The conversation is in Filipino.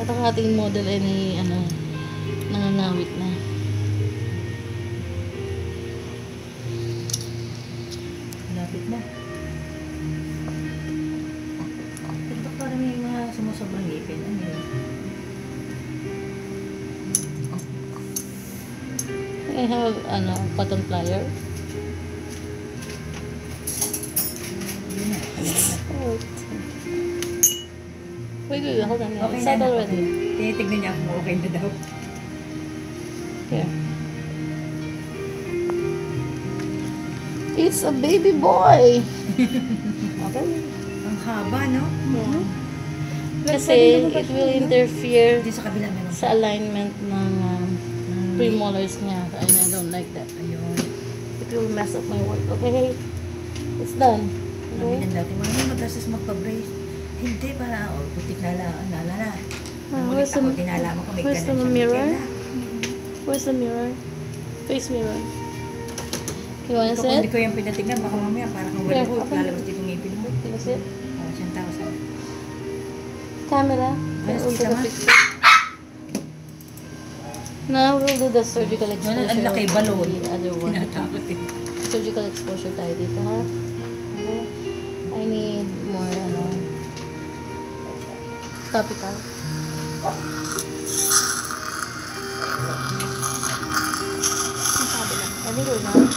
At ang ating model ay nangangawit na. Lapit na. Ito parang may mga sumusobrang ngipin. Ano yun? I have, cotton plier. Yun na. Wait, hold on. Okay It's na. not already. Tinitignan niya kung okay na daw. Here. It's a baby boy! Okay. Ang haba, no? Yeah. Kasi it will interfere Dito sa kabila meron. sa alignment ng premolars niya. And I don't like that. Ayun. It will mess up my work. Okay? It's done. Sabi Okay? niyan dati, mga magastos magpa-brace. Hindi, para, putik na lang, nalala. Where's the, Tinalaman ko, may where's the ganun siya, mirror? may Where's the mirror? Face mirror. You wanna Ito, see kung hindi it? ko yung pinatignan, baka mamaya parang kung Yeah, wala ko, open. lalabas dito ngipin mo. Can you see it? Siyang tao sa... Camera. Ayos, We'll kita take a ma? picture. Now we'll do the surgical exposure. Ang laki, of balon. The other one. Tinatakot eh. Surgical exposure tayo dito, ha? Okay. I need more, topical. Ang sabi lang. I think we're done.